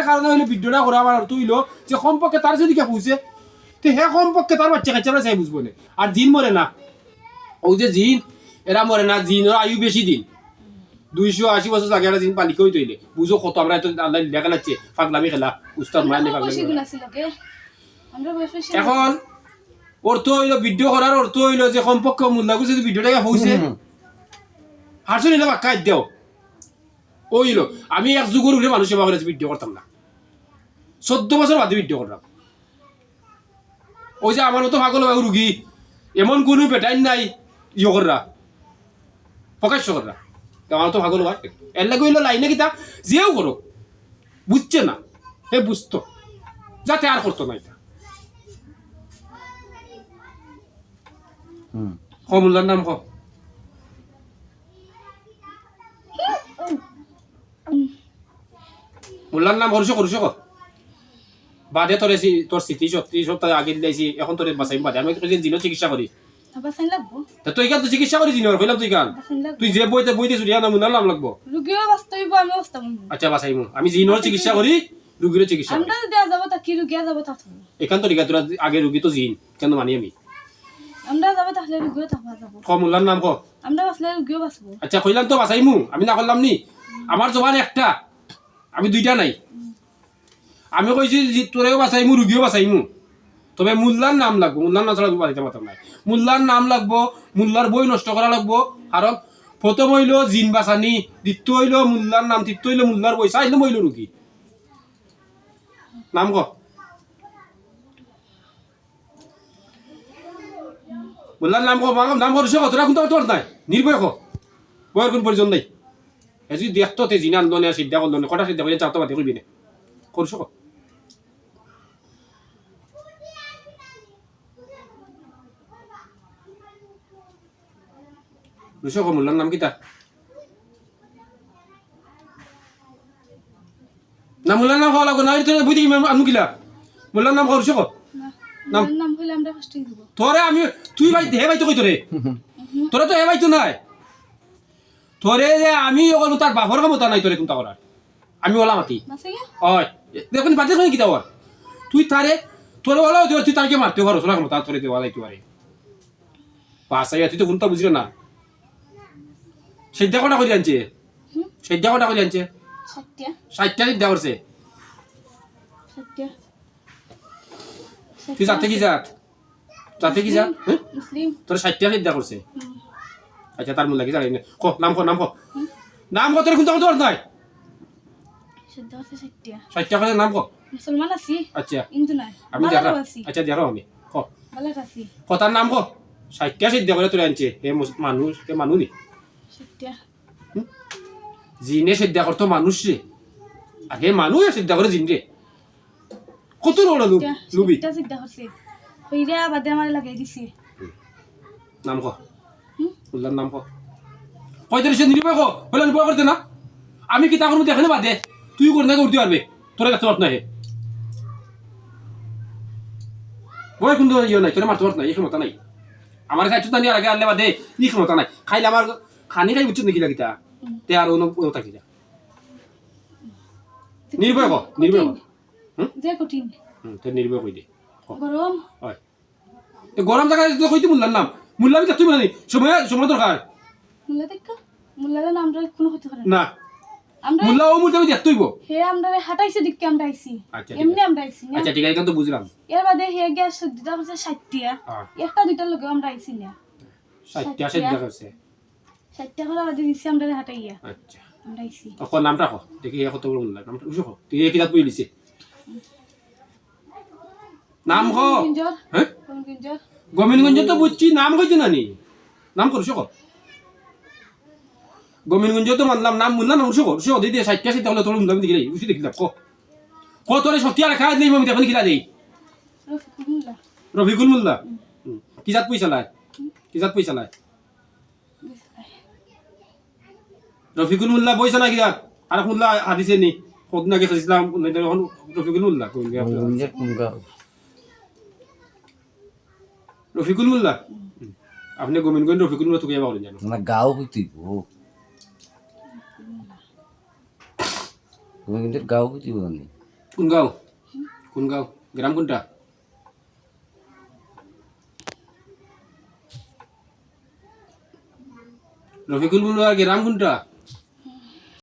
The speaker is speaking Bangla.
কারণে হইলো ভিডিওটা করা আমার অর্থ হইলো যে সম্পর্কে তার যদি কে বুঝে তো হে সম্পর্কে তার বাচ্চা কাচ্চারা চাই বুঝবো না আর জিন মরে না ওই যে জিন এরা মরে না জিনের আয়ু বেশি দিন 280 বছর আগে একটা জিন পালি কই তৈলে বুঝো কত আমরা এত আল্লাহ দেখা যাচ্ছে পাগলামি খেলা উস্তাদ মারলে পাগলামি এখন অর্থ হইলো ভিডিও করার অর্থ হইলো যে সম্পর্ক মূল্য যদি ভিডিওটাকে হইছে হারছো নিলে বাক্কা দেও ওইলো আমি এক যুগের উপরে মানুষ সেবা করে ভিডিও করতাম না 14 বছর বাদে ভিডিও করলাম ওই যে আমার মতো পাগল রুগী এমন কোনো বেটাইন নাই ইয়ে কররা প্রকাশ্য কররা আমার তো পাগল হয় এর লাগে হইলো লাইনে কিতা যেও করো বুঝছে না হে বুঝতো যাতে আর করতো না এটা কমলার নাম ক মোল্লার নাম করছ বাদে তোর স্মৃতি সত্যি সপ্তাহে আগে দিয়েছি এখন তোর বাঁচাই বাদে আমি জিনো চিকিৎসা করি তুই কেন তুই চিকিৎসা করি জিনো কইলাম তুই যে বইতে চুরিয়া না মোল্লার নাম লাগবো আচ্ছা বাঁচাইমু আমি জিনোর চিকিৎসা করি রুগীর চিকিৎসা এখান তো তোরা আগে রুগী তো জিন কেন মানি আমি মোল্লার নাম ক আচ্ছা কইলাম তো বাঁচাইমু আমি না করলাম নি আমার জবান একটা আমি দুইটা নাই আমি কইছি তোরেও বাঁচাইমু রুগীও বাঁচাইমু তবে মোল্লার নাম লাগবো মোল্লার নাম ছাড়া বাঁচাইতে পারতাম নাই মোল্লার নাম লাগবো মোল্লার বই নষ্ট করা লাগবো কারণ প্রথম হইল জিন বাঁচানি দ্বিতীয় হইল মোল্লার নাম তৃতীয় হইল মোল্লার বই চাইলে হইল রুগী নাম ক মোল্লার নাম ক নাম করছ তোরা কোনটা তোর নাই নির্ভয় ক বইয়ের কোন পরিজন নাই যদি দেখতো তে জিনা আন্দোলনে সিদ্ধা করলো কটা সিদ্ধা করে চাপতে পাতে করবি না করছ রুশক মোল্লার নাম কিতা না মোল্লার নাম খাওয়া লাগো না বুঝি আনু কিলা মোল্লার নাম খাওয়া রুশক নাম হইলে আমরা কষ্ট দিব তোরে আমি তুই ভাই হে ভাই তো কই তোরে তোরা তো হে ভাই তো নাই তোরে যে আমি ওগুলো তার বাপর ক্ষমতা নাই তোরে কোনটা করার আমি ওলা মাতি হয় দেখুন বাদে কোন কিতা ওর তুই তারে তোরে ওলা তুই তারকে মারতে পারো সোনা ক্ষমতা তোরে দেওয়া যাইতে পারে পাশাই তুই তো কোনটা বুঝলো না সেদ্ধা কটা করে আনছে সেদ্ধা কটা করে আনছে 60টা দিন দেওয়া করছে তুই যাতে কি যাত তোর 60টা সিদ্ধা করছে আচ্ছা তার মূল্য কি জানি না ক নাম তোর কোনটা তোর নাই 60টা করে নাম ক মুসলমান আছি আচ্ছা কিন্তু নাই আমি দেখো আচ্ছা দেখো আমি ক ভালো আছি কথার নাম ক 60টা সিদ্ধা করে তোর আনছে হে মানুষ নি 60টা জিনে সিদ্ধা করতো মানুষ রে আর হে মানুষ সিদ্ধা করে জিন রে কত রোল লুবি সিদ্ধা করছে কইরা বাদে আমার লাগাই দিছি নাম ক উল্লার নাম ক কয়টা সে নির্ভয় ক হলে নির্ভয় করতে না আমি কি তা করবো দেখে বাদে তুই করে না করতে পারবে তোরা দেখতে পারত না হে বই কিন্তু ইয়ে নাই তোরা মারতে পারত না এই ক্ষমতা নাই আমার কাছে তো নিয়ে আগে আনলে বাদে এই ক্ষমতা নাই খাইলে আমার খানি খাই উচিত নাকি লাগিতা তে আর অন্য থাকি যা নির্ভয় ক যে কঠিন তোর নির্ভয় কই দে গরম হয় তো গরম জায়গায় তো কইতে মুল্লার নাম মুল্লা আমি তুই মানে সময় দরকার মুল্লার নামটা কোনো ক্ষতি করে না মুল্লা ও মুল্লা আমি দেখতেইব হে আমরা হাঁটাইছে দিকে আমরা আইছি এমনি আমরা আইছি আচ্ছা ঠিক আছে কিন্তু বুঝলাম এর বাদে হে গ্যাস দিতে হচ্ছে 60টা একটা দুইটা লগে আমরা আইছি না 60টা সিদ্ধা করছে 60টা করে বাদে দিছি আমরা হাঁটাইয়া আচ্ছা আমরা আইছি তখন নামটা ক দেখি কত বড় মুল্লা নামটা উঠো তুই এই কিতাব বই লিছে নাম ক হ্যাঁ গোবিন্দগঞ্জ তো বুঝছি নাম কইতে না নি নাম করছো ক গোবিন্দগঞ্জ তো মানলাম নাম মুল্লা নাম করছো দিদি 60টা সিদ্ধা হলো তোর মুল্লা দিকে বুঝি দেখি ক তোরে সত্যি আর খাই নেই আমি দেখুন কিলা দেই রফিকুল মুল্লা কি জাত পয়সা লাই রফিকুল মুল্লা পয়সা নাই কি জাত আর মুল্লা হাদিসে নি কত নাকি ইসলাম রফিকুল মুল্লা রফিকুল মুল্লা আপনি গোবিন্দগঞ্জ রফিকুল মুল্লা তোকে বলেন জানো না গাও হইতে গোবিন্দগঞ্জের গাও হইতে বলেন কোন গাঁও কোন গাঁও গ্রাম কোনটা রফিকুল বলুয়া গ্রাম কোনটা